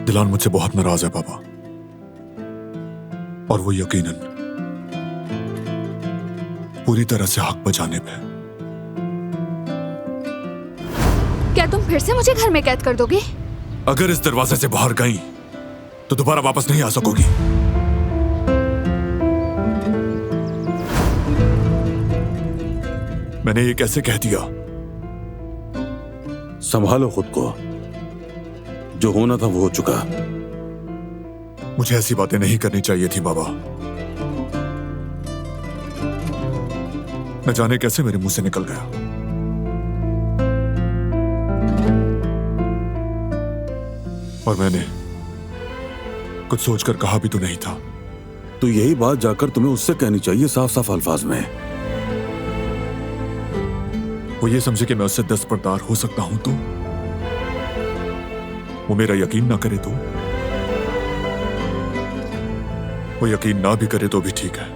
दिलान मुझसे बहुत नाराज है पापा, और वो यकीनन पूरी तरह से हक बजाने पे। क्या तुम फिर से मुझे घर में कैद कर दोगे? अगर इस दरवाजे से बाहर गई तो दोबारा वापस नहीं आ सकोगी। मैंने ये कैसे कह दिया? संभालो खुद को, जो होना था वो हो चुका। मुझे ऐसी बातें नहीं करनी चाहिए थी बाबा। न जाने कैसे मेरे मुंह से निकल गया। और मैंने कुछ सोचकर कहा भी तो नहीं था। तो यही बात जाकर तुम्हें उससे कहनी चाहिए, साफ साफ अल्फाज में। वो ये समझे कि मैं उससे दस्तबरदार हो सकता हूं तो वो मेरा यकीन ना करे तो, वो यकीन ना भी करे तो भी ठीक है।